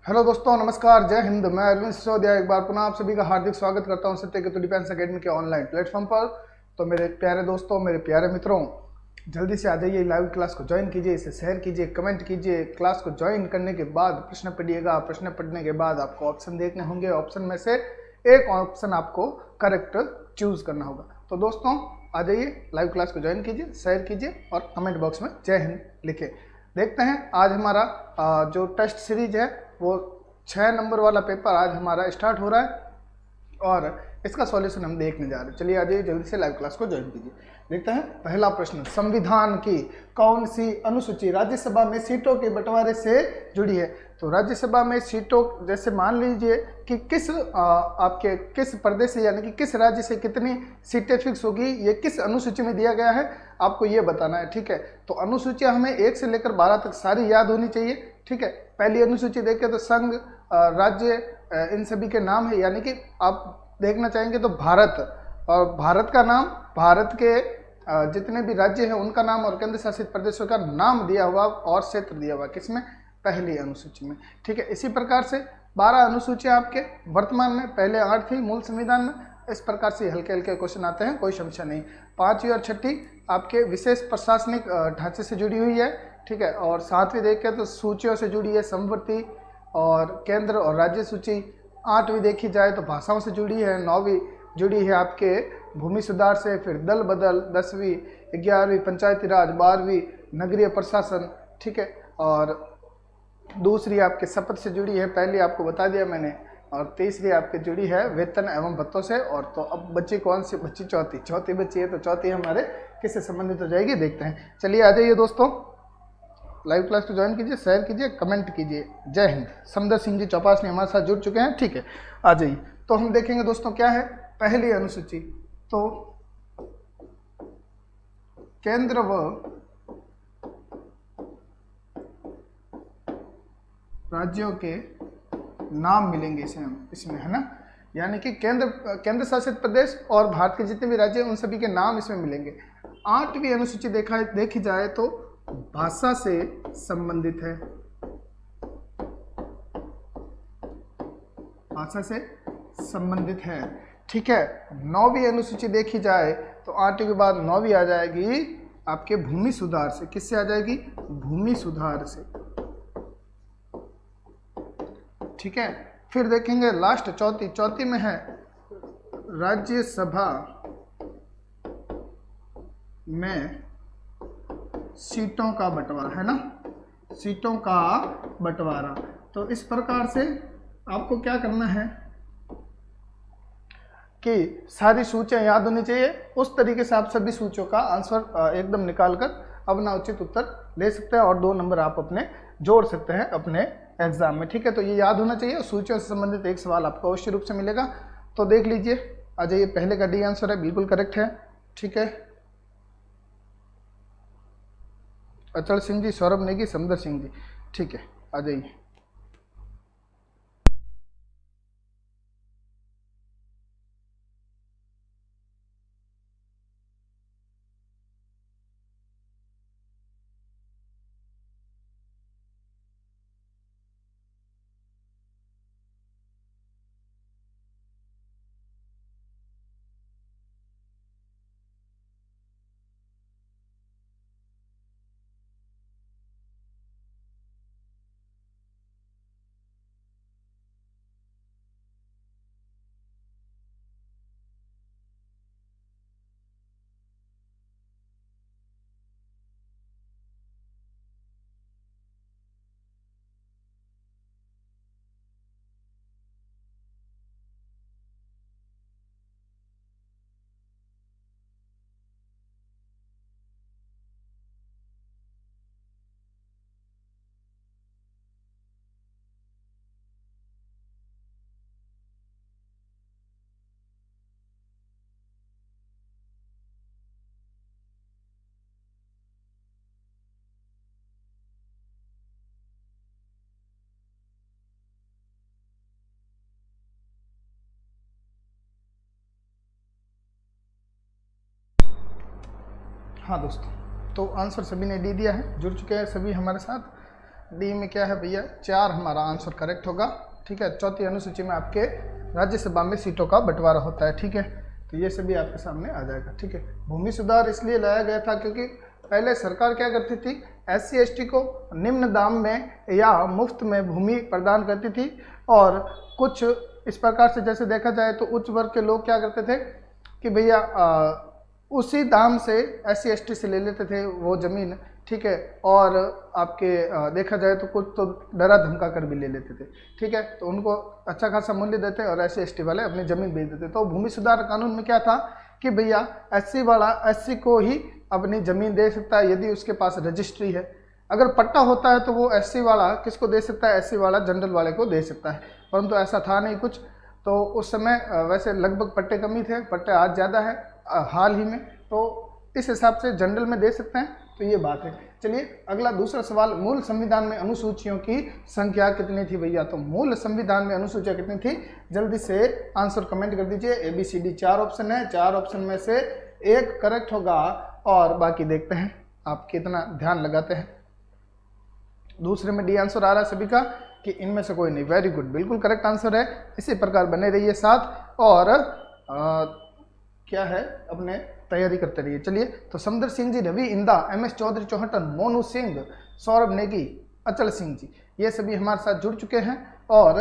Hello दोस्तों, नमस्कार, जय हिंद। मैं अरविंद सिसोदिया एक बार पुनः आप सभी का हार्दिक स्वागत करता हूं सत्य केतु डिफेंस अकेडमी के ऑनलाइन प्लेटफॉर्म पर। तो मेरे प्यारे दोस्तों, मेरे प्यारे मित्रों, जल्दी से आ जाइए, लाइव क्लास को ज्वाइन कीजिए, इसे शेयर कीजिए, कमेंट कीजिए। क्लास को ज्वाइन करने के बाद प्रश्न पढ़िएगा। प्रश्न पढ़ने के बाद आपको ऑप्शन देखने होंगे, ऑप्शन में से एक ऑप्शन आपको करेक्ट चूज करना होगा। तो दोस्तों आ जाइए, लाइव क्लास को ज्वाइन कीजिए, शेयर कीजिए और कमेंट बॉक्स में जय हिंद लिखे। देखते हैं आज हमारा जो टेस्ट सीरीज है वो 6 नंबर वाला पेपर आज हमारा स्टार्ट हो रहा है और इसका सॉल्यूशन हम देखने जा रहे हैं। चलिए आ जाइए, जल्दी से लाइव क्लास को ज्वाइन कीजिए। देखते हैं पहला प्रश्न, संविधान की कौन सी अनुसूची राज्यसभा में सीटों के बंटवारे से जुड़ी है? तो राज्यसभा में सीटों, जैसे मान लीजिए कि आपके किस प्रदेश से यानी कि किस राज्य से कितनी सीटें फिक्स होगी, ये किस अनुसूची में दिया गया है आपको ये बताना है। ठीक है, तो अनुसूचियां हमें 1 से लेकर 12 तक सारी याद होनी चाहिए। ठीक है, पहली अनुसूची देखें तो संघ, राज्य, इन सभी के नाम है, यानी कि आप देखना चाहेंगे तो भारत, और भारत का नाम, भारत के जितने भी राज्य हैं उनका नाम और केंद्र शासित प्रदेशों का नाम दिया हुआ और क्षेत्र दिया हुआ किसमें? पहली अनुसूची में। ठीक है, इसी प्रकार से 12 अनुसूचियां आपके वर्तमान में, पहले 8 थी मूल संविधान में। इस प्रकार से हल्के हल्के क्वेश्चन आते हैं, कोई समस्या नहीं। 5वीं और 6ठी आपके विशेष प्रशासनिक ढांचे से जुड़ी हुई है। ठीक है, और 7वीं देखें तो सूचियों से जुड़ी है, संवर्ती और केंद्र और राज्य सूची। 8वीं देखी जाए तो भाषाओं से जुड़ी है। 9वीं जुड़ी है आपके भूमि सुधार से, फिर दल बदल। 10वीं, 11वीं पंचायती राज, 12वीं नगरीय प्रशासन। ठीक है, और दूसरी आपके शपथ से जुड़ी है, पहली आपको बता दिया मैंने। और तीसरी आपकी जुड़ी है वेतन एवं भत्तों से। और तो अब बच्ची कौन सी बच्ची? चौथी बच्ची है, तो चौथी हमारे किससे संबंधित हो जाएगी, देखते हैं। चलिए आ जाइए दोस्तों, लाइव क्लास को ज्वाइन कीजिए, शेयर कीजिए, कमेंट कीजिए। जय हिंद। समदर सिंह जी चौपासनी हमारे साथ जुड़ चुके हैं। ठीक है, आ जाइए। तो हम देखेंगे दोस्तों क्या है पहली अनुसूची। तो केंद्र व राज्यों के नाम मिलेंगे इसमें है ना, यानी कि केंद्र शासित प्रदेश और भारत के जितने भी राज्य हैं उन सभी के नाम इसमें मिलेंगे। 8वीं अनुसूची देखी जाए तो भाषा से संबंधित है, भाषा से संबंधित है। ठीक है, 9वीं अनुसूची देखी जाए तो 8वीं के बाद 9वीं आ जाएगी आपके भूमि सुधार से। किससे आ जाएगी? भूमि सुधार से। ठीक है, फिर देखेंगे लास्ट चौथी में है राज्यसभा में सीटों का बंटवारा, है ना, सीटों का बंटवारा। तो इस प्रकार से आपको क्या करना है कि सारी सूचियां याद होनी चाहिए। उस तरीके से आप सभी सूचियों का आंसर एकदम निकालकर अपना उचित उत्तर ले सकते हैं और 2 नंबर आप अपने जोड़ सकते हैं अपने एग्जाम में। ठीक है, तो ये याद होना चाहिए। सूचियों से संबंधित एक सवाल आपको अवश्य रूप से मिलेगा। तो देख लीजिए, आ जाइए, पहले का डी आंसर है, बिल्कुल करेक्ट है। ठीक है, अचल सिंह जी, सौरभ नेगी, समदर सिंह जी। ठीक है, आ जाइए। हाँ दोस्तों, तो आंसर सभी ने दे दिया है, जुड़ चुके हैं सभी हमारे साथ। डी में क्या है भैया 4 हमारा आंसर करेक्ट होगा। ठीक है, चौथी अनुसूची में आपके राज्यसभा में सीटों का बंटवारा होता है। ठीक है, तो ये सभी आपके सामने आ जाएगा। ठीक है, भूमि सुधार इसलिए लाया गया था क्योंकि पहले सरकार क्या करती थी, SC ST को निम्न दाम में या मुफ्त में भूमि प्रदान करती थी, और कुछ इस प्रकार से जैसे देखा जाए तो उच्च वर्ग के लोग क्या करते थे कि भैया उसी दाम से SC ST से ले लेते थे वो ज़मीन। ठीक है, और आपके देखा जाए तो कुछ तो डरा धमका कर भी ले लेते थे। ठीक है, तो उनको अच्छा खासा मूल्य देते और SC ST वाले अपनी ज़मीन बेच देते। तो भूमि सुधार कानून में क्या था कि भैया SC वाला SC को ही अपनी ज़मीन दे सकता है यदि उसके पास रजिस्ट्री है। अगर पट्टा होता है तो वो SC वाला किसको दे सकता है, SC वाला जनरल वाले को दे सकता है, परंतु ऐसा था नहीं कुछ। तो उस समय वैसे लगभग पट्टे कम ही थे, पट्टे आज ज़्यादा है हाल ही में, तो इस हिसाब से जनरल में दे सकते हैं। तो ये बात है। चलिए अगला दूसरा सवाल, मूल संविधान में अनुसूचियों की संख्या कितनी थी भैया? तो मूल संविधान में अनुसूचियाँ कितनी थी, जल्दी से आंसर कमेंट कर दीजिए। ABCD 4 ऑप्शन है, 4 ऑप्शन में से एक करेक्ट होगा और बाकी देखते हैं आप कितना ध्यान लगाते हैं। दूसरे में डी आंसर आ रहा है सभी का कि इनमें से कोई नहीं। वेरी गुड, बिल्कुल करेक्ट आंसर है। इसी प्रकार बने रहिए साथ और क्या है अपने तैयारी करते रहिए। चलिए, तो समदर सिंह जी, रवि इंदा, MS चौधरी चौहटन, मोनू सिंह, सौरभ नेगी, अचल सिंह जी, ये सभी हमारे साथ जुड़ चुके हैं और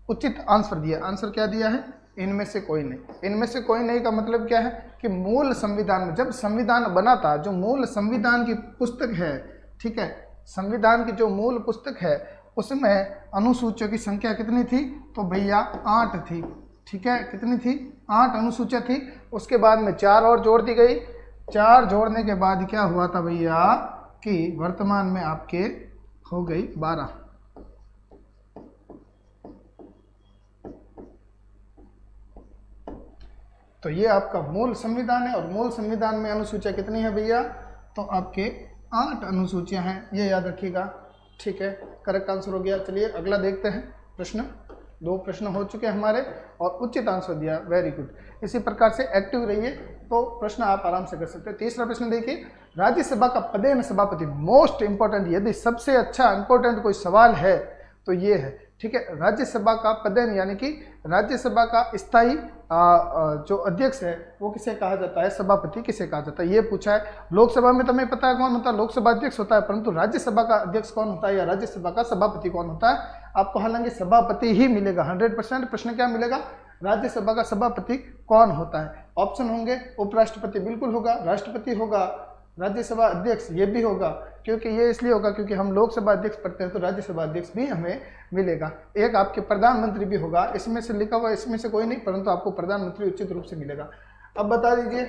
उचित आंसर दिया। आंसर क्या दिया है? इनमें से कोई नहीं। इनमें से कोई नहीं का मतलब क्या है कि मूल संविधान में जब संविधान बना था, जो मूल संविधान की पुस्तक है, ठीक है, संविधान की जो मूल पुस्तक है उसमें अनुसूचियों की संख्या कितनी थी? तो भैया 8 थी। ठीक है, कितनी थी? 8 अनुसूचियाँ थी। उसके बाद में 4 और जोड़ दी गई। 4 जोड़ने के बाद क्या हुआ था भैया कि वर्तमान में आपके हो गई 12। तो ये आपका मूल संविधान है और मूल संविधान में अनुसूचियाँ कितनी है भैया? तो आपके 8 अनुसूचियाँ हैं, ये याद रखिएगा। ठीक है, करेक्ट आंसर हो गया। चलिए अगला देखते हैं प्रश्न। 2 प्रश्न हो चुके हैं हमारे और उचित आंसर दिया। Very good. इसी प्रकार से एक्टिव रहिए तो प्रश्न आप आराम से कर सकते हैं। तीसरा प्रश्न देखिए, राज्यसभा का पदेन सभापति, मोस्ट इंपॉर्टेंट, यदि सबसे अच्छा इंपॉर्टेंट कोई सवाल है तो ये है। ठीक है, राज्यसभा का पदेन यानी कि राज्यसभा का स्थायी जो अध्यक्ष है वो किसे कहा जाता है, सभापति किसे कहा जाता है, ये पूछा है। लोकसभा में तो हमें पता है कौन होता है, लोकसभा अध्यक्ष होता है, परंतु राज्यसभा का अध्यक्ष कौन होता है या राज्यसभा का सभापति कौन होता है? आपको हालांकि सभापति ही मिलेगा 100%। प्रश्न क्या मिलेगा? राज्यसभा का सभापति कौन होता है? ऑप्शन होंगे, उपराष्ट्रपति बिल्कुल होगा, राष्ट्रपति होगा, राज्यसभा अध्यक्ष ये भी होगा, क्योंकि ये इसलिए होगा क्योंकि हम लोकसभा अध्यक्ष पढ़ते हैं तो राज्यसभा अध्यक्ष भी हमें मिलेगा। एक आपके प्रधानमंत्री भी होगा, इसमें से लिखा हुआ इसमें से कोई नहीं, परंतु आपको प्रधानमंत्री उचित रूप से मिलेगा। अब बता दीजिए।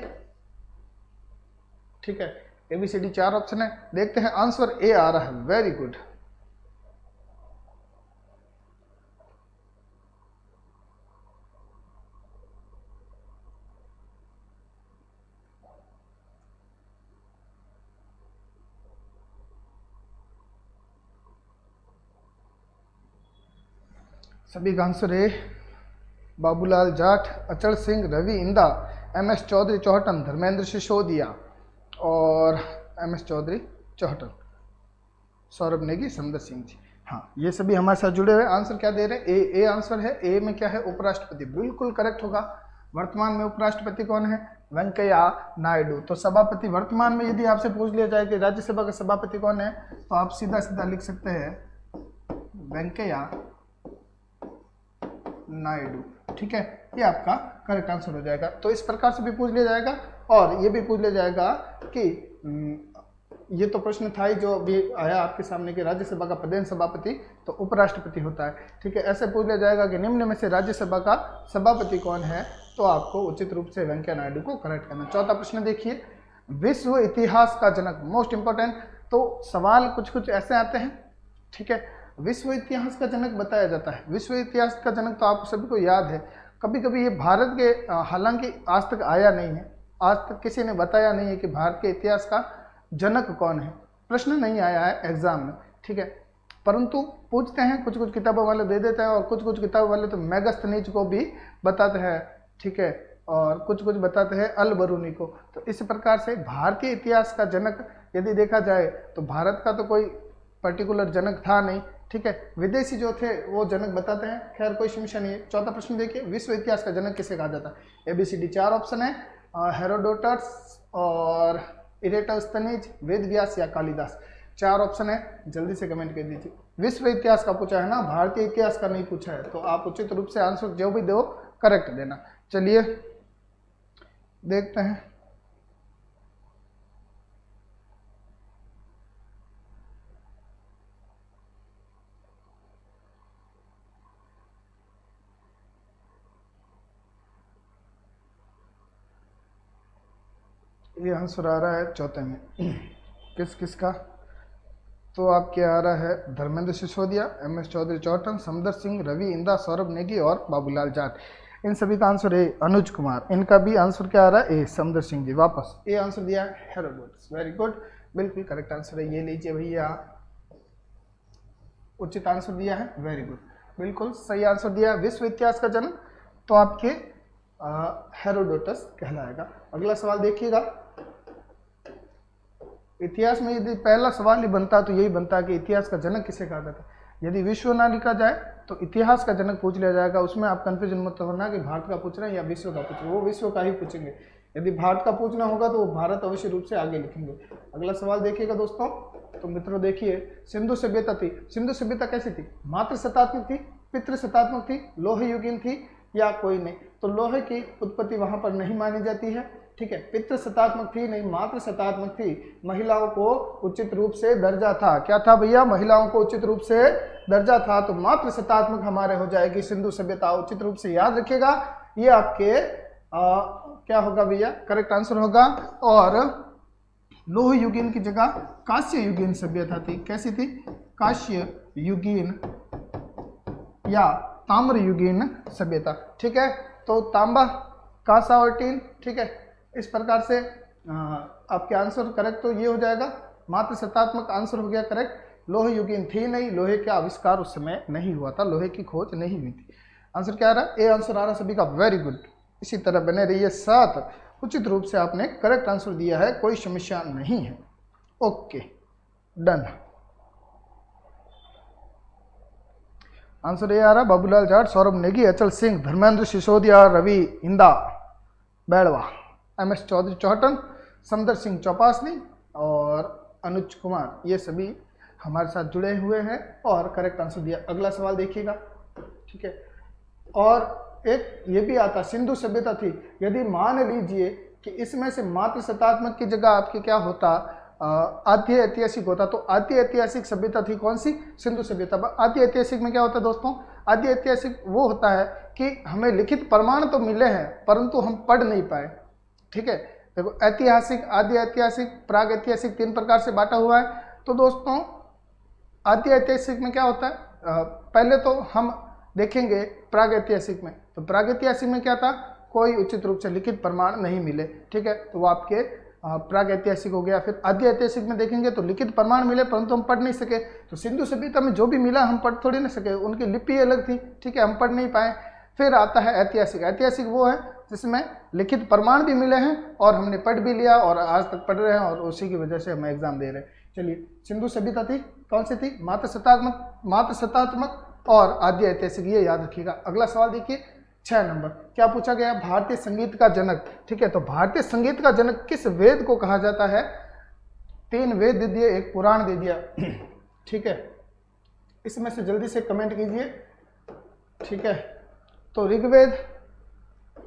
ठीक है, ABCD 4 ऑप्शन है, देखते हैं आंसर ए आ रहा है। Very good. सभी का आंसर है बाबूलाल जाट, अचल सिंह, रवि इंदा, MS चौधरी चौहटन, धर्मेंद्र सिसोदिया और MS चौधरी चौहटन, सौरभ नेगी, समदर सिंह जी। हाँ, ये सभी हमारे साथ जुड़े हुए। आंसर क्या दे रहे हैं? ए आंसर है। ए में क्या है? उपराष्ट्रपति, बिल्कुल करेक्ट होगा। वर्तमान में उपराष्ट्रपति कौन है? वेंकैया नायडू। तो सभापति वर्तमान में यदि आपसे पूछ लिया जाए कि राज्यसभा का सभापति कौन है, तो आप सीधा सीधा लिख सकते हैं वेंकैया नायडू। ठीक है, ये आपका करेक्ट आंसर हो जाएगा। तो इस प्रकार से भी पूछ लिया जाएगा और ये भी पूछ लिया जाएगा कि ये तो प्रश्न था ही जो भी आया आपके सामने कि राज्यसभा का प्रधान सभापति तो उपराष्ट्रपति होता है। ठीक है, ऐसे पूछ लिया जाएगा कि निम्न में से राज्यसभा का सभापति कौन है, तो आपको उचित रूप से वेंकैया नायडू को करेक्ट करना। चौथा प्रश्न देखिए, विश्व इतिहास का जनक, मोस्ट इंपॉर्टेंट। तो सवाल कुछ कुछ ऐसे आते हैं। ठीक है, विश्व इतिहास का जनक बताया जाता है। विश्व इतिहास का जनक तो आप सभी को याद है, कभी कभी ये भारत के हालांकि आज तक आया नहीं है, आज तक किसी ने बताया नहीं है कि भारत के इतिहास का जनक कौन है। प्रश्न नहीं आया है एग्जाम में। ठीक है, परंतु पूछते हैं, कुछ कुछ किताबों वाले दे देते हैं और कुछ कुछ किताबों वाले तो मेगास्थनीज को भी बताते हैं। ठीक है, और कुछ कुछ बताते हैं अल बरूनी को। तो इस प्रकार से भारतीय इतिहास का जनक यदि देखा जाए तो भारत का तो कोई पर्टिकुलर जनक था नहीं, ठीक है। विदेशी जो थे वो जनक बताते हैं, खैर कोई समस्या नहीं है। चौथा प्रश्न देखिए, विश्व इतिहास का जनक किसे कहा जाता है? ABCD 4 ऑप्शन है, हेरोडोटस और इरेटोस्थनीज, वेद व्यास या कालिदास। 4 ऑप्शन है, जल्दी से कमेंट कर दीजिए। विश्व इतिहास का पूछा है ना, भारतीय इतिहास का नहीं पूछा है, तो आप उचित रूप से आंसर जो भी दो करेक्ट देना। चलिए देखते हैं। ये आंसर आ रहा है चौथे में किस किस का, तो आपके आ रहा है धर्मेंद्र सिसोदिया, MS चौधरी चौटन, समदर सिंह, रवि इंदा, सौरभ नेगी और बाबूलाल जाट। इन सभी का आंसर है अनुज कुमार। इनका भी आंसर क्या आ रहा है? ए, समदर सिंह जी। वापस ए आंसर दिया है हेरोडोटस। वेरी गुड, बिल्कुल करेक्ट आंसर है। ये लीजिए भैया, उचित आंसर दिया है, वेरी गुड, बिल्कुल सही आंसर दिया है। विश्व इतिहास का जनक तो आपके हेरोडोटस कहलाएगा। अगला सवाल देखिएगा। इतिहास में यदि पहला सवाल ही बनता तो यही बनता कि इतिहास का जनक किसे कहा जाता है। यदि विश्व ना लिखा जाए तो इतिहास का जनक पूछ लिया जाएगा। उसमें आप कंफ्यूजन मत होना कि भारत का पूछ रहे हैं या विश्व का पूछ रहे हैं, वो विश्व का ही पूछेंगे। यदि भारत का पूछना होगा तो वो भारत अवश्य रूप से आगे लिखेंगे। अगला सवाल देखिएगा दोस्तों। तो मित्रों देखिए, सिंधु सभ्यता थी, सिंधु सभ्यता कैसी थी? मातृ सत्तात्मक थी, पितृ सत्तात्मक थी, लोह युगीन थी या कोई नहीं? तो लोहे की उत्पत्ति वहां पर नहीं मानी जाती है, ठीक है। पितृ सत्तात्मक थी नहीं, मातृ सत्तात्मक थी। महिलाओं को उचित रूप से दर्जा था, क्या था भैया? महिलाओं को उचित रूप से दर्जा था, तो मातृ सत्तात्मक हमारे हो जाएगी सिंधु सभ्यता। उचित रूप से याद रखिएगा, ये आपके क्या होगा भैया? करेक्ट आंसर होगा। और लोह युगीन की जगह कांस्य युगीन सभ्यता थी। कैसी थी? कांस्य युगीन या ताम्र युगीन सभ्यता, ठीक है। तो तांबा, कांसा और टीन, ठीक है। इस प्रकार से आपके आंसर करेक्ट तो ये हो जाएगा, मात्र सत्तात्मक आंसर हो गया करेक्ट। लोह युगीन थी नहीं, लोहे का आविष्कार उस समय नहीं हुआ था, लोहे की खोज नहीं हुई थी। आंसर क्या आ रहा है? ए आंसर आ रहा सभी का, वेरी गुड। इसी तरह बने रहिए साथ। उचित रूप से आपने करेक्ट आंसर दिया है, कोई समस्या नहीं है। Okay done. आंसर ये आ रहा, बाबूलाल जाट, सौरभ नेगी, अचल सिंह, धर्मेंद्र सिसोदिया, रवि इंदा बैड़वा, MS चौधरी चौहटन, समदर सिंह चौपासनी और अनुज कुमार, ये सभी हमारे साथ जुड़े हुए हैं और करेक्ट आंसर दिया। अगला सवाल देखिएगा, ठीक है। और एक ये भी आता, सिंधु सभ्यता थी, यदि मान लीजिए कि इसमें से मातृ सत्तात्मक की जगह आपकी क्या होता? आद्य ऐतिहासिक होता, तो आद्य ऐतिहासिक सभ्यता थी कौन सी? सिंधु सभ्यता। आद्य ऐतिहासिक में क्या होता है दोस्तों? आद्य ऐतिहासिक वो होता है कि हमें लिखित प्रमाण तो मिले हैं परंतु हम पढ़ नहीं पाए, ठीक है। देखो, ऐतिहासिक, आद्य ऐतिहासिक, प्राग ऐतिहासिक, 3 प्रकार से बांटा हुआ है। तो दोस्तों आद्य ऐतिहासिक में क्या होता है? पहले तो हम देखेंगे प्राग ऐतिहासिक में। तो प्राग ऐतिहासिक में क्या था? कोई उचित रूप से लिखित प्रमाण नहीं मिले, ठीक है, तो वो आपके प्राग ऐतिहासिक हो गया। फिर आद्य ऐतिहासिक में देखेंगे तो लिखित प्रमाण मिले परंतु हम पढ़ नहीं सके। तो सिंधु सभ्यता में जो भी मिला हम पढ़ थोड़ी नहीं सके, उनकी लिपि अलग थी, ठीक है, हम पढ़ नहीं पाए। फिर आता है ऐतिहासिक। ऐतिहासिक वो है जिसमें लिखित प्रमाण भी मिले हैं और हमने पढ़ भी लिया और आज तक पढ़ रहे हैं और उसी की वजह से हम एग्जाम दे रहे हैं। चलिए, सिंधु सभ्यता थी, कौन सी थी? मातृ सत्तात्मक और आद्य ऐतिहासिक, ये याद रखिएगा। अगला सवाल देखिए, 6 नंबर, क्या पूछा गया? भारतीय संगीत का जनक, ठीक है। तो भारतीय संगीत का जनक किस वेद को कहा जाता है? 3 वेद दे दिए, 1 पुराण दे दिया, ठीक है। इसमें से जल्दी से कमेंट कीजिए, ठीक है। तो ऋग्वेद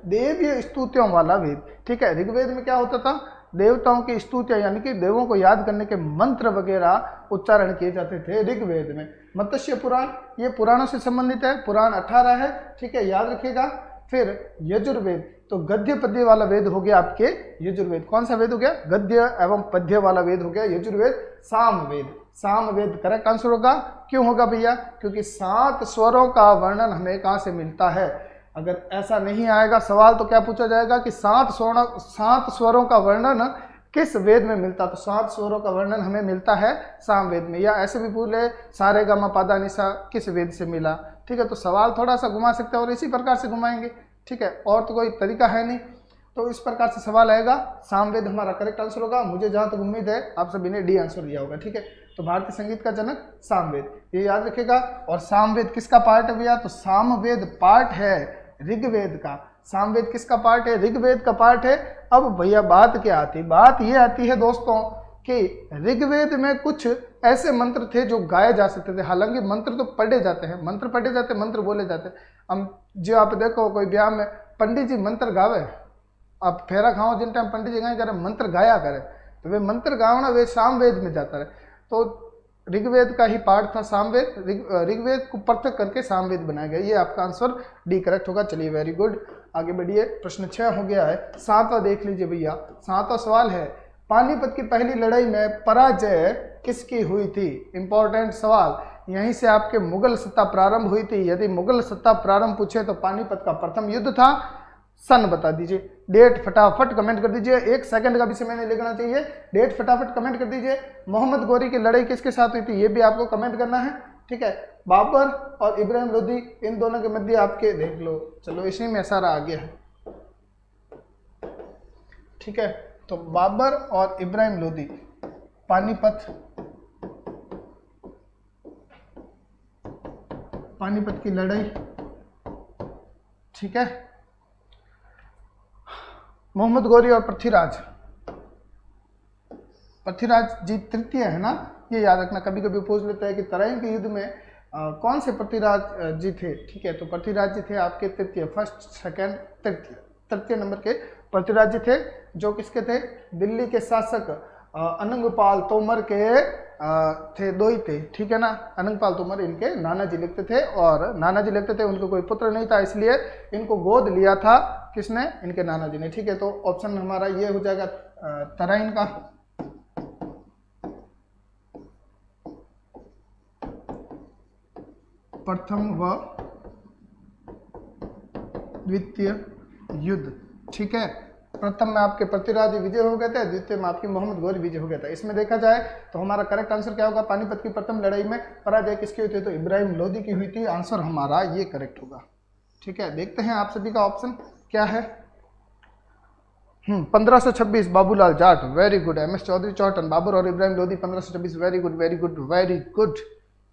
देवीय स्तुतियों वाला वेद, ठीक है। ऋग्वेद में क्या होता था? देवताओं की स्तुतियां, यानी कि देवों को याद करने के मंत्र वगैरह उच्चारण किए जाते थे ऋग्वेद में। मत्स्य पुराण, ये पुराणों से संबंधित है, पुराण 18 है, ठीक है, याद रखिएगा। फिर यजुर्वेद, तो गद्य पद्य वाला वेद हो गया आपके यजुर्वेद। कौन सा वेद हो गया? गद्य एवं पद्य वाला वेद हो गया यजुर्वेद। सामवेद, सामवेद करेक्ट आंसर होगा। क्यों होगा भैया? क्योंकि 7 स्वरों का वर्णन हमें कहाँ से मिलता है। अगर ऐसा नहीं आएगा सवाल तो क्या पूछा जाएगा कि 7 स्वरों का वर्णन किस वेद में मिलता? तो 7 स्वरों का वर्णन हमें मिलता है सामवेद में। या ऐसे भी पूछ ले, सारे गा मा पा धा नि सा किस वेद से मिला, ठीक है। तो सवाल थोड़ा सा घुमा सकते हैं और इसी प्रकार से घुमाएंगे, ठीक है, और तो कोई तरीका है नहीं। तो इस प्रकार से सवाल आएगा, सामवेद हमारा करेक्ट आंसर होगा। मुझे जहाँ तक उम्मीद है आप सभी ने डी आंसर दिया होगा, ठीक है। तो भारतीय संगीत का जनक सामवेद, ये याद रखेगा। और सामवेद किसका पार्ट है भैया, तो सामवेद पार्ट है ऋग्वेद का। सामवेद किसका पार्ट है, ऋग्वेद का पार्ट है। अब भैया बात क्या आती, बात ये आती है दोस्तों कि ऋग्वेद में कुछ ऐसे मंत्र थे जो गाए जा सकते थे। हालांकि मंत्र तो पढ़े जाते हैं, मंत्र पढ़े जाते हैं, मंत्र बोले जाते हैं। हम जो आप देखो कोई ब्याह में पंडित जी मंत्र गावे, आप फेरा खाओ जिन टाइम पंडित जी गाए करे मंत्र गाया करे, तो वे मंत्र गावना वे सामवेद में जाता है। तो ऋग्वेद का ही पार्ट था सामवेद, ऋग्वेद को पृथक करके सामवेद बनाया गया। ये आपका आंसर डी करेक्ट होगा। चलिए वेरी गुड, आगे बढ़िए। प्रश्न 6 हो गया है, 7वां देख लीजिए भैया। 7वां सवाल है, पानीपत की पहली लड़ाई में पराजय किसकी हुई थी। इंपॉर्टेंट सवाल, यहीं से आपके मुगल सत्ता प्रारंभ हुई थी। यदि मुगल सत्ता प्रारंभ पूछे तो पानीपत का प्रथम युद्ध था। सन बता दीजिए, डेट फटाफट कमेंट कर दीजिए, 1 सेकंड का भी समय नहीं लिखना चाहिए, डेट फटाफट कमेंट कर दीजिए। मोहम्मद गौरी की लड़ाई किसके साथ हुई थी, ये भी आपको कमेंट करना है, ठीक है। बाबर और इब्राहिम लोदी, इन दोनों के मध्य आपके देख लो, चलो इसी में सारा आगे है, ठीक है। तो बाबर और इब्राहिम लोदी, पानीपत की लड़ाई, ठीक है। मोहम्मद गौरी और पृथ्वीराज जी तृतीय है ना, ये याद रखना। कभी कभी पूछ लेता है कि तराइन के युद्ध में कौन से पृथ्वीराज जी थे, ठीक है। तो पृथ्वीराज जी थे आपके तृतीय, फर्स्ट सेकंड तृतीय नंबर के पृथ्वीराज जी थे, जो किसके थे, दिल्ली के शासक अनंगपाल तोमर के थे, दो ही थे, ठीक है ना। अनंगपाल तोमर इनके नाना जी लिखते थे, और नाना जी लिखते थे, उनको कोई पुत्र नहीं था, इसलिए इनको गोद लिया था किसने, इनके नाना जी ने, ठीक है। तो ऑप्शन हमारा ये हो जाएगा तराइन का। प्रथम व द्वितीय युद्ध, ठीक है। प्रथम में आपके पृथ्वीराज विजय हो गए थे, द्वितीय में आपकी मोहम्मद गौरी विजय हो गया था। इसमें देखा जाए तो हमारा करेक्ट आंसर क्या होगा, पानीपत की प्रथम लड़ाई में पराजय किसकी हुई थी, तो इब्राहिम लोदी की हुई थी। आंसर हमारा ये करेक्ट होगा, ठीक है। देखते हैं आप सभी का ऑप्शन क्या है। 1526 Babulal Jat, very good. MS Chaudhary Chohtan, Babar और Ibrahim Lodi 1526, very good very good very good,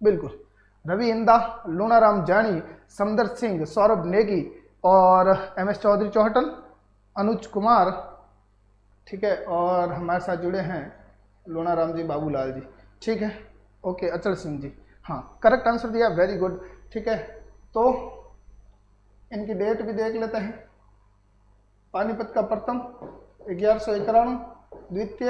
बिल्कुल। रवि इंदा, लूणाराम जानी, समदर सिंह, सौरभ नेगी और MS चौधरी चौहटन, अनुज कुमार, ठीक है। और हमारे साथ जुड़े हैं लूणाराम जी, बाबूलाल जी, ठीक है, ओके। अचल सिंह जी, हाँ करेक्ट आंसर दिया, वेरी गुड, ठीक है। तो इनकी डेट भी देख लेते हैं। पानीपत का प्रथम 1191, द्वितीय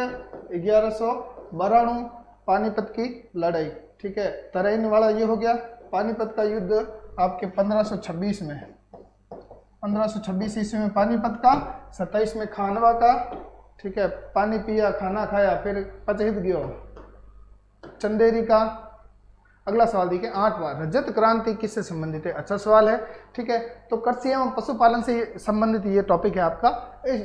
1192, पानीपत की लड़ाई, ठीक है। तराइन वाला ये हो गया। पानीपत का युद्ध आपके 1526 में है, 1526 ईस्वी में पानीपत का, 27 में खानवा का, ठीक है। पानी पिया, खाना खाया, फिर पचहित गयो, चंदेरी का। अगला सवाल देखिए, 8वां, रजत क्रांति किससे संबंधित है। अच्छा सवाल है, ठीक है। तो कृषि एवं पशुपालन से संबंधित ये टॉपिक है आपका।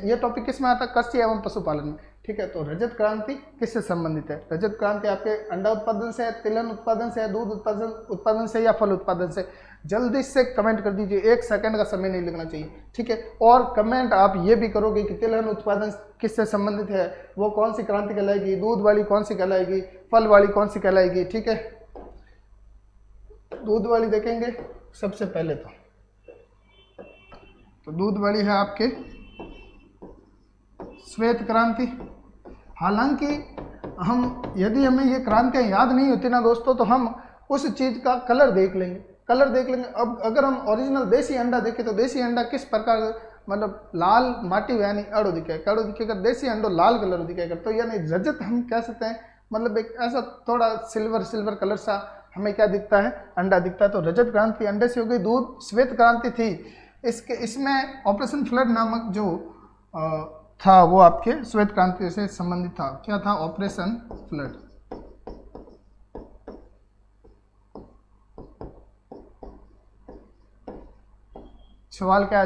ये टॉपिक किस में आता है, कृषि एवं पशुपालन में, ठीक है। तो रजत क्रांति किससे संबंधित है। रजत क्रांति आपके अंडा उत्पादन से, तिलहन उत्पादन से, दूध उत्पादन से या फल उत्पादन से। जल्दी से कमेंट कर दीजिए, 1 सेकंड का समय नहीं लगना चाहिए, ठीक है। और कमेंट आप ये भी करोगे कि तिलहन उत्पादन किससे संबंधित है, वो कौन सी क्रांति कहलाएगी, दूध वाली कौन सी कहलाएगी, फल वाली कौन सी कहलाएगी, ठीक है। दूध वाली देखेंगे सबसे पहले तो दूध वाली है आपके श्वेत क्रांति। हालांकि यदि हमें ये क्रांतियां याद नहीं होती ना दोस्तों, तो हम उस चीज का कलर देख लेंगे। अब अगर हम ओरिजिनल देसी अंडा देखें तो देसी अंडा किस प्रकार, मतलब लाल माटी यानी अड़ो दिखेगा, देसी अंडो लाल कलर दिखेगा। तो यानी रजत हम कह सकते हैं, मतलब एक ऐसा थोड़ा सिल्वर कलर सा हमें क्या दिखता है, अंडा दिखता है। तो रजत क्रांति अंडे से हो गई। दूध श्वेत क्रांति थी, इसमें ऑपरेशन फ्लड नामक जो था वो आपके श्वेत क्रांति से संबंधित था। क्या था, ऑपरेशन फ्लड। सवाल क्या आ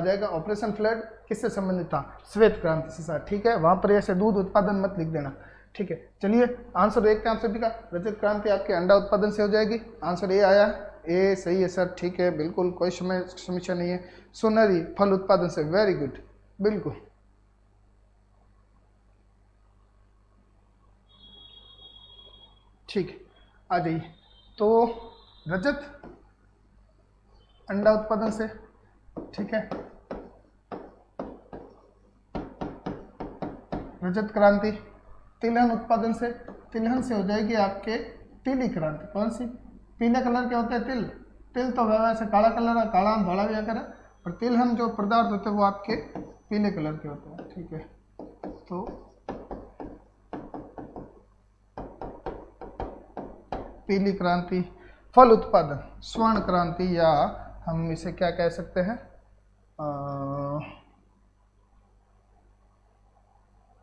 जाएगा, ऑपरेशन फ्लड किससे संबंधित था, श्वेत क्रांति से साथ, ठीक है। वहां पर ऐसे दूध उत्पादन मत लिख देना, ठीक है। चलिए आंसर देखते हैं आप सभी का। रजत क्रांति आपके अंडा उत्पादन से हो जाएगी। आंसर ए आया, ए सही है सर, ठीक है, बिल्कुल कोई समस्या नहीं है। सुनहरी फल उत्पादन से, वेरी गुड, बिल्कुल। ठीक है, आ जाइए। तो रजत अंडा उत्पादन से, ठीक है, रजत क्रांति। तिलहन उत्पादन से, तिलहन से हो जाएगी आपके तिली क्रांति। कौन सी? पीले कलर के होते हैं तिल, तिल तो वैसे काला कलर है, काला धोला भी कर, और तिलहन जो पदार्थ होते हैं वो आपके पीले कलर के होते हैं, ठीक है। तो पीली क्रांति। फल उत्पादन स्वर्ण क्रांति, या हम इसे क्या कह सकते हैं,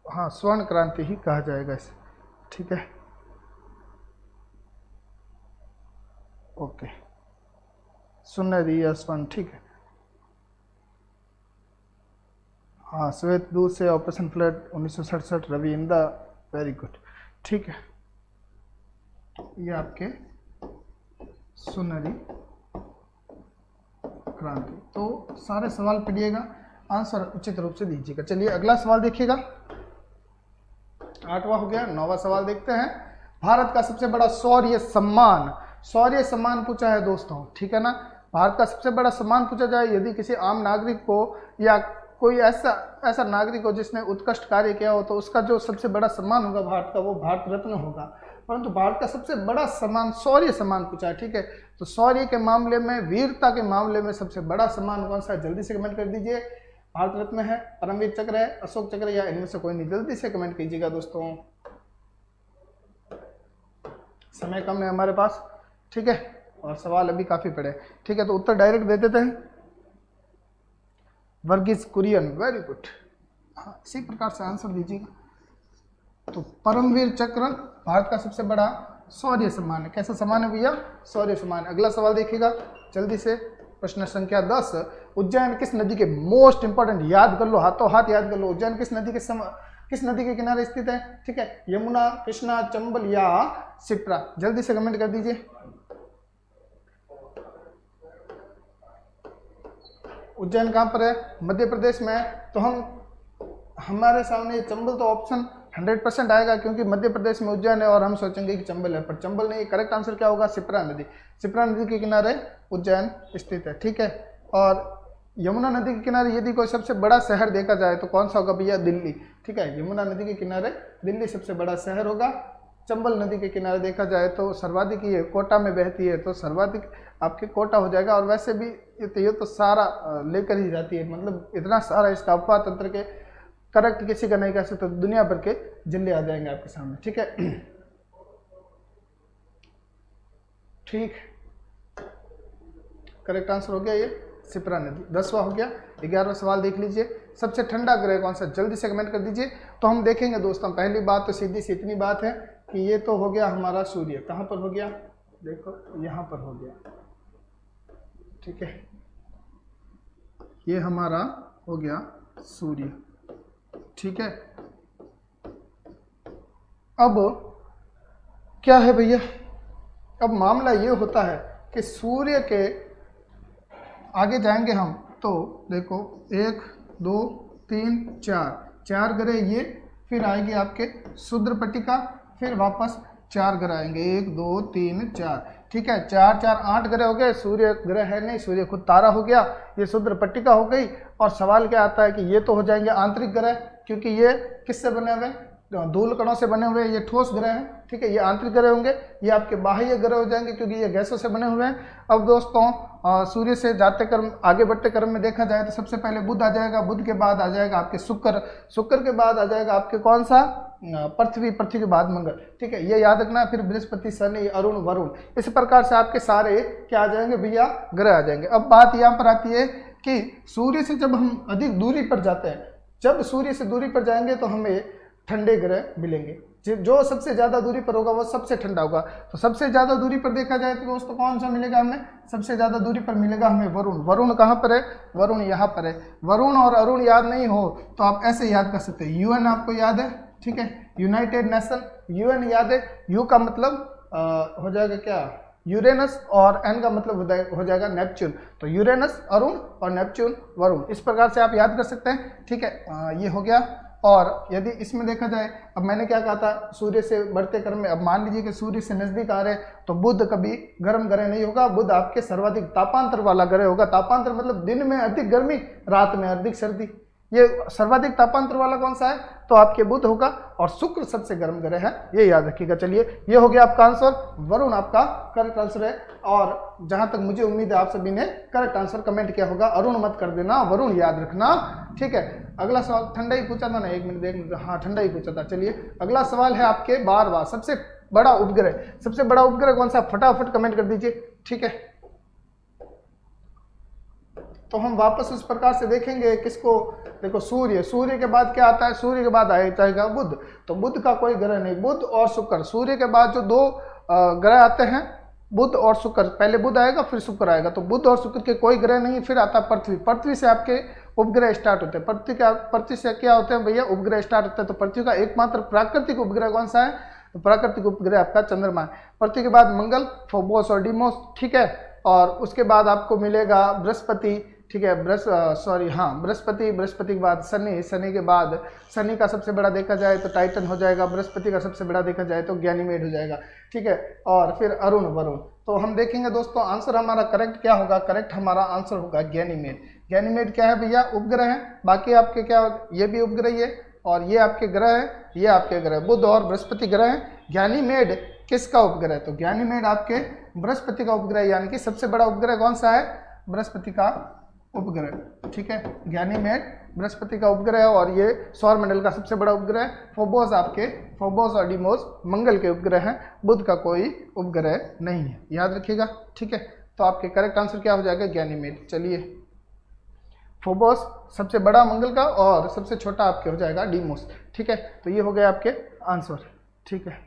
हाँ स्वर्ण क्रांति ही कहा जाएगा इसे, ठीक है, ओके, सुनहरी या स्वर्ण, ठीक है। हाँ, श्वेत दूध से ऑपरेशन फ्लड 1967, रवि इंदा, वेरी गुड, ठीक है। ये आपके सुनहरी क्रांति। तो सारे सवाल पढ़िएगा, आंसर उचित रूप से दीजिएगा। चलिए अगला सवाल देखिएगा, 8वां हो गया। 9वां सवाल देखते हैं। भारत का सबसे बड़ा शौर्य सम्मान, शौर्य सम्मान पूछा है दोस्तों, ठीक है ना। भारत का सबसे बड़ा सम्मान पूछा जाए, यदि किसी आम नागरिक को या कोई ऐसा नागरिक हो जिसने उत्कृष्ट कार्य किया हो, तो उसका जो सबसे बड़ा सम्मान होगा भारत का, वो भारत रत्न होगा। परंतु भारत का सबसे बड़ा सम्मान शौर्य सम्मान पूछा है, ठीक है। तो शौर्य के मामले में, वीरता के मामले में सबसे बड़ा सम्मान कौन सा है? जल्दी से कमेंट कर दीजिए। भारत रत्न है, परमवीर चक्र है, अशोक चक्र, या इनमें से कोई नहीं? जल्दी से कमेंट कीजिएगा दोस्तों, समय कम है हमारे पास, ठीक है, और सवाल अभी काफी पड़े, ठीक है। तो उत्तर डायरेक्ट दे देते हैं, वर्गीज कुरियन, वेरी गुड। हाँ, इसी प्रकार से आंसर दीजिएगा। तो परमवीर चक्र भारत का सबसे बड़ा शौर्य सम्मान है। कैसा सम्मान है भैया? शौर्य सम्मान। अगला सवाल देखिएगा जल्दी से, प्रश्न संख्या 10। उज्जैन किस नदी के, मोस्ट इंपॉर्टेंट, याद कर लो, हाथों हाथ याद कर लो, उज्जैन किस नदी के किनारे स्थित है? ठीक है, यमुना, कृष्णा, चंबल या शिप्रा? जल्दी से कमेंट कर दीजिए। उज्जैन कहाँ पर है? मध्य प्रदेश में है। तो हमारे सामने चंबल तो ऑप्शन 100% आएगा, क्योंकि मध्य प्रदेश में उज्जैन है और हम सोचेंगे कि चंबल है, पर चंबल नहीं। करेक्ट आंसर क्या होगा? शिप्रा नदी। शिप्रा नदी के किनारे उज्जैन स्थित है, ठीक है। और यमुना नदी के किनारे यदि कोई सबसे बड़ा शहर देखा जाए तो कौन सा होगा भैया? दिल्ली, ठीक है। यमुना नदी के किनारे दिल्ली सबसे बड़ा शहर होगा। चंबल नदी के किनारे देखा जाए तो सर्वाधिक ये कोटा में बहती है, तो सर्वाधिक आपके कोटा हो जाएगा। और वैसे भी ये तो सारा लेकर ही जाती है, मतलब इतना सारा इसका अफवाह तंत्र के करेक्ट किसी का नहीं कह सकते, तो दुनिया भर के जिले आ जाएंगे आपके सामने, ठीक है। ठीक, करेक्ट आंसर हो गया ये शिप्रा नदी। 10वां हो गया। 11वां सवाल देख लीजिए, सबसे ठंडा ग्रह कौन सा? जल्दी से कमेंट कर दीजिए। तो हम देखेंगे दोस्तों, पहली बात तो सीधी सी इतनी बात है कि ये तो हो गया हमारा सूर्य। कहाँ पर हो गया? देखो यहाँ पर हो गया, ठीक है। ये हमारा हो गया सूर्य, ठीक है। अब क्या है भैया? अब मामला ये होता है कि सूर्य के आगे जाएंगे हम, तो देखो 1 2 3 4 ग्रह, ये फिर आएगी आपके शूद्र पट्टिका, फिर वापस 4 ग्रह आएंगे, 1 2 3 4, ठीक है। 4 4 8 ग्रह हो गए। सूर्य ग्रह है नहीं, सूर्य खुद तारा हो गया, ये शूद्र पट्टिका हो गई। और सवाल क्या आता है कि ये तो हो जाएंगे आंतरिक ग्रह, क्योंकि ये किससे बने हुए? धूल कणों से बने हुए, ये ठोस ग्रह हैं, ठीक है। ये आंतरिक ग्रह होंगे। ये आपके बाह्य ग्रह हो जाएंगे, क्योंकि ये गैसों से बने हुए हैं। अब दोस्तों सूर्य से जाते क्रम, आगे बढ़ते क्रम में देखा जाए तो सबसे पहले बुध आ जाएगा, बुध के बाद आ जाएगा आपके शुक्र, शुक्र के बाद आ जाएगा आपके कौन सा? पृथ्वी, पृथ्वी के बाद मंगल, ठीक है। ये याद रखना। फिर बृहस्पति, शनि, अरुण, वरुण, इस प्रकार से आपके सारे क्या आ जाएंगे भैया? ग्रह आ जाएंगे। अब बात यहाँ पर आती है कि सूर्य से जब हम अधिक दूरी पर जाते हैं, जब सूर्य से दूरी पर जाएंगे तो हमें ठंडे ग्रह मिलेंगे। जो सबसे ज्यादा दूरी पर होगा वो सबसे ठंडा होगा। तो सबसे ज्यादा दूरी पर देखा जाए तो दोस्तों कौन सा मिलेगा हमें? सबसे ज्यादा दूरी पर मिलेगा हमें वरुण। वरुण कहाँ पर है? वरुण यहाँ पर है। वरुण और अरुण याद नहीं हो तो आप ऐसे याद कर सकते हैं। यूएन आपको याद है, ठीक है, यूनाइटेड नेशन, यूएन याद है। यू का मतलब हो जाएगा क्या? यूरेनस, और एन का मतलब हो जाएगा नेपच्यून। तो यूरेनस अरुण और नेपच्यून वरुण, इस प्रकार से आप याद कर सकते हैं, ठीक है। ये हो गया और यदि इसमें देखा जाए, अब मैंने क्या कहा था, सूर्य से बढ़ते क्रम में, अब मान लीजिए कि सूर्य से नजदीक आ रहे हैं तो बुध कभी गर्म ग्रह नहीं होगा, बुध आपके सर्वाधिक तापांतर वाला ग्रह होगा। तापांतर मतलब दिन में अधिक गर्मी, रात में अधिक सर्दी। ये सर्वाधिक तापांतर वाला कौन सा है, तो आपके बुध होगा। और शुक्र सबसे गर्म ग्रह है, ये याद रखिएगा। चलिए, ये हो गया आपका आंसर, वरुण आपका करेक्ट आंसर है। और जहां तक मुझे उम्मीद है आप सभी ने करेक्ट आंसर कमेंट किया होगा। अरुण मत कर देना, वरुण याद रखना, ठीक है। अगला सवाल ठंडा ही पूछा था ना, एक मिनट, हाँ ठंडा ही पूछा था। चलिए अगला सवाल है आपके 12वां, सबसे बड़ा उपग्रह। सबसे बड़ा उपग्रह कौन सा, फटाफट कमेंट कर दीजिए, ठीक है। तो हम वापस उस प्रकार से देखेंगे किसको, देखो सूर्य, सूर्य के बाद क्या आता है, सूर्य के बाद आएगा बुध। तो बुध का कोई ग्रह नहीं, बुध और शुक्र, सूर्य के बाद जो 2 ग्रह आते हैं, बुध और शुक्र, पहले बुध आएगा फिर शुक्र आएगा। तो बुध और शुक्र के कोई ग्रह नहीं। फिर आता पृथ्वी, पृथ्वी से आपके उपग्रह स्टार्ट होते हैं। पृथ्वी से क्या होते हैं भैया, उपग्रह स्टार्ट होते हैं। तो पृथ्वी का एकमात्र प्राकृतिक उपग्रह कौन सा है, तो प्राकृतिक उपग्रह आपका चंद्रमा है। पृथ्वी के बाद मंगल, फोबोस और डीमोस, ठीक है। और उसके बाद आपको मिलेगा बृहस्पति, ठीक है, बृहस्पति, बृहस्पति के बाद शनि, शनि के बाद, शनि का सबसे बड़ा देखा जाए तो टाइटन हो जाएगा, बृहस्पति का सबसे बड़ा देखा जाए तो गैनीमेड हो जाएगा, ठीक है। और फिर अरुण, वरुण। तो हम देखेंगे दोस्तों आंसर हमारा करेक्ट क्या होगा, करेक्ट हमारा आंसर होगा गैनीमेड। गैनीमेड क्या है भैया, उपग्रह है। बाकी आपके क्या, ये भी उपग्रह ही है, और ये आपके ग्रह है, ये आपके ग्रह, बुध और बृहस्पति ग्रह है। गैनीमेड किसका उपग्रह है, तो गैनीमेड आपके बृहस्पति का उपग्रह, यानी कि सबसे बड़ा उपग्रह कौन सा है, बृहस्पति का उपग्रह, ठीक है। गैनीमेड बृहस्पति का उपग्रह है, और ये सौरमंडल का सबसे बड़ा उपग्रह है। फोबोस आपके, फोबोस और डीमोस मंगल के उपग्रह हैं, बुध का कोई उपग्रह नहीं है, याद रखिएगा, ठीक है। तो आपके करेक्ट आंसर क्या हो जाएगा, गैनीमेड। चलिए, फोबोस सबसे बड़ा मंगल का, और सबसे छोटा आपके हो जाएगा डीमोस, ठीक है। तो ये हो गए आपके आंसर, ठीक है।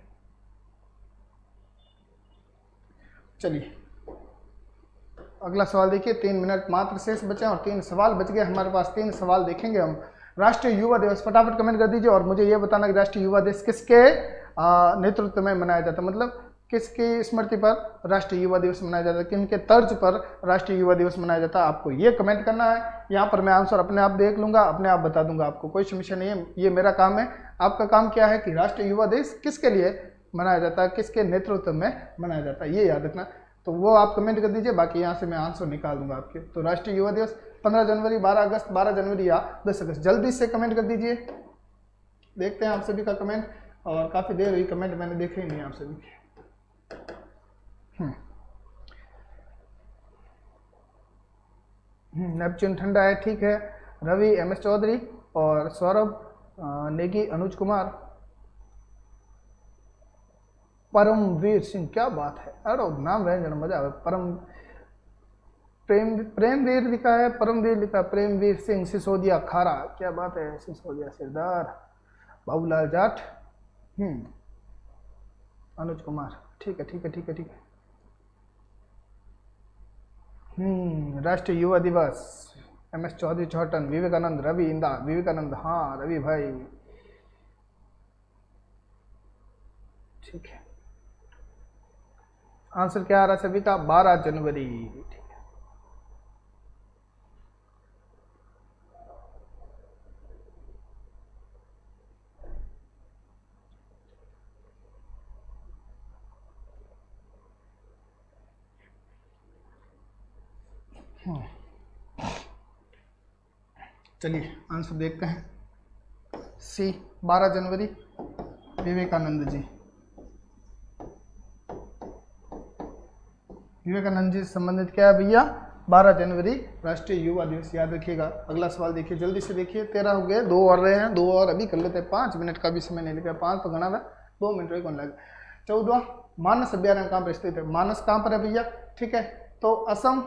चलिए अगला सवाल देखिए, 3 मिनट मात्र शेष बचे और 3 सवाल बच गए हमारे पास। 3 सवाल देखेंगे हम। राष्ट्रीय युवा दिवस, फटाफट कमेंट कर दीजिए और मुझे ये बताना कि राष्ट्रीय युवा दिवस किसके नेतृत्व में मनाया जाता है, मतलब किसकी स्मृति पर राष्ट्रीय युवा दिवस मनाया जाता है, किनके तर्ज पर राष्ट्रीय युवा दिवस मनाया जाता है, आपको ये कमेंट करना है। यहाँ पर मैं आंसर अपने आप देख लूंगा, अपने आप बता दूंगा, आपको कोई समस्या नहीं है, ये मेरा काम है। आपका काम क्या है कि राष्ट्रीय युवा दिवस किसके लिए मनाया जाता है, किसके नेतृत्व में मनाया जाता है, ये याद रखना। तो वो आप कमेंट कर दीजिए, बाकी यहाँ से मैं आंसर निकाल दूंगा आपके। तो राष्ट्रीय युवा दिवस 15 जनवरी, 12 अगस्त, 12 जनवरी या 10 अगस्त, जल्दी से कमेंट कर दीजिए। देखते हैं आप सभी का कमेंट, और काफ़ी देर हुई कमेंट मैंने देखे ही नहीं आप सभी के। नेपच्यून ठंडा है, ठीक है। रवि, MS चौधरी और सौरभ नेगी, अनुज कुमार, परमवीर सिंह, क्या बात है, अरे नाम रहने मजा आवे। प्रेमवीर लिखा है, परमवीर लिखा, प्रेमवीर सिंह, सिसोदिया खारा, क्या बात है, सिसोदिया सिरदार, बाबूलाल जाट, अनुज कुमार, ठीक है, ठीक है, ठीक है, ठीक है। राष्ट्रीय युवा दिवस, MS चौधरी चौहटन, विवेकानंद, रवि इंदा, विवेकानंद, हाँ रवि भाई, ठीक है। आंसर क्या आ रहा है सभी का, 12 जनवरी, ठीक है। चलिए आंसर देखते हैं। सी, 12 जनवरी, विवेकानंद जी। विवेकानंद जी से संबंधित क्या है भैया, 12 जनवरी राष्ट्रीय युवा दिवस, याद रखिएगा। अगला सवाल देखिए, जल्दी से देखिए, 13 हो गए, 2 और रहे हैं, 2 और अभी कर लेते हैं, 5 मिनट का भी समय नहीं लगा, 5 तो गणा था, 2 मिनट कौन लगा। 14वां, मानस अभ्यारण्य कहाँ पर स्थित है, मानस कहाँ पर है भैया, ठीक है। तो असम,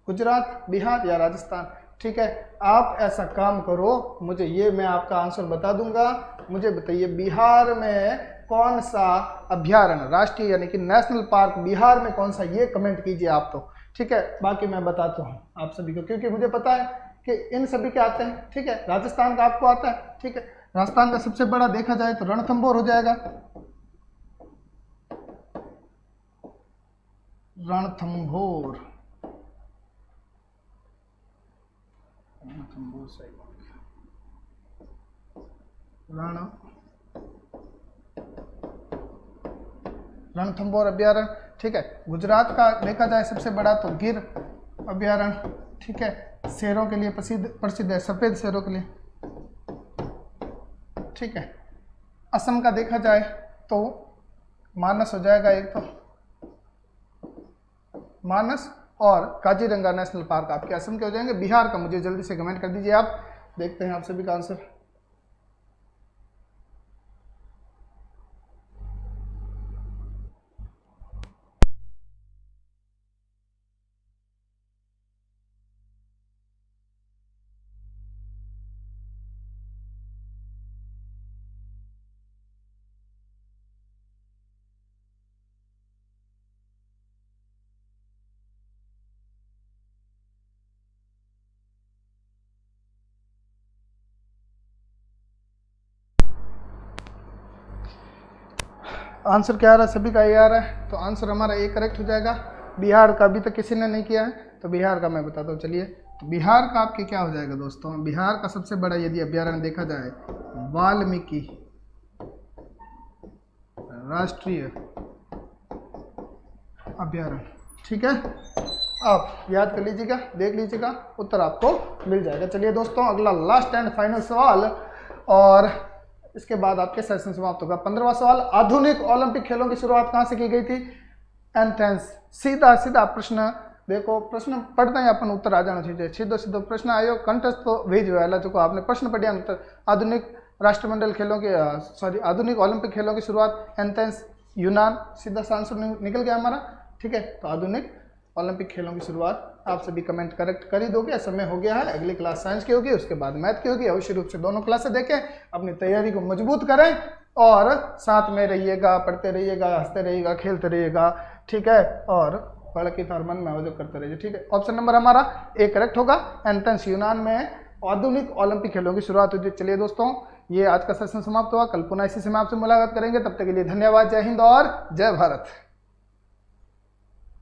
गुजरात, बिहार या राजस्थान, ठीक है। आप ऐसा काम करो, मुझे ये, मैं आपका आंसर बता दूंगा, मुझे बताइए बिहार में कौन सा अभ्यारण्य, राष्ट्रीय यानी कि नेशनल पार्क बिहार में कौन सा, ये कमेंट कीजिए आप तो, ठीक है। बाकी मैं बताता हूँ आप सभी को, क्योंकि मुझे पता है कि इन सभी के आते हैं, ठीक है। राजस्थान का आपको आता है, ठीक है। राजस्थान का सबसे बड़ा देखा जाए तो रणथंभौर हो जाएगा, रणथंभौर, रणथंभौर सही। रणथंभौर अभ्यारण्य, ठीक है। गुजरात का देखा जाए सबसे बड़ा तो गिर अभ्यारण्य, ठीक है, शेरों के लिए प्रसिद्ध है, सफेद शेरों के लिए, ठीक है। असम का देखा जाए तो मानस हो जाएगा, एक तो मानस और काजीरंगा नेशनल पार्क आपके असम के हो जाएंगे। बिहार का मुझे जल्दी से कमेंट कर दीजिए आप, देखते हैं आप सभी का आंसर। आंसर क्या आ रहा है? सभी का ये आ रहा है, तो आंसर हमारा ए करेक्ट हो जाएगा। बिहार का अभी तक किसी ने नहीं किया है, तो बिहार का मैं बताता हूँ। चलिए, तो बिहार का आपके क्या हो जाएगा दोस्तों? बिहार का सबसे बड़ा यदि अभ्यारण्य देखा जाए, वाल्मीकि राष्ट्रीय अभ्यारण्य, ठीक है। आप याद कर लीजिएगा, देख लीजिएगा, उत्तर आपको मिल जाएगा। चलिए दोस्तों, अगला लास्ट एंड फाइनल सवाल, और इसके बाद आपके सेशन समाप्त होगा। 15वां सवाल, आधुनिक ओलंपिक खेलों की शुरुआत कहां से की गई थी? एंथेंस। सीधा सीधा प्रश्न, देखो प्रश्न पढ़ते हैं अपन, उत्तर आ जाना चाहिए। सीधो सीधो प्रश्न आयो, कंटेस्ट तो भेज वाला जो आपने प्रश्न पढ़िया उत्तर। आधुनिक राष्ट्रमंडल खेलों के आधुनिक ओलंपिक खेलों की शुरुआत एंथेंस, यूनान। सीधा सा आंसर निकल गया हमारा, ठीक है। तो आधुनिक ओलंपिक खेलों की शुरुआत आप सभी कमेंट करेक्ट कर ही दोगे। समय हो गया है, अगली क्लास साइंस की होगी, उसके बाद मैथ की होगी। अवश्य रूप से दोनों क्लासें देखें, अपनी तैयारी को मजबूत करें और साथ में रहिएगा, पढ़ते रहिएगा, हंसते रहिएगा, खेलते रहिएगा, ठीक है। और पढ़ के और मन में जो करते रहिए, ठीक है। ऑप्शन नंबर हमारा ए करेक्ट होगा। एंथेंस यूनान में आधुनिक ओलंपिक खेलों की शुरुआत हुई थी। चलिए दोस्तों, ये आज का सेशन समाप्त हुआ। कल पुनः इसी समय आपसे मुलाकात करेंगे, तब तक के लिए धन्यवाद। जय हिंद और जय भारत।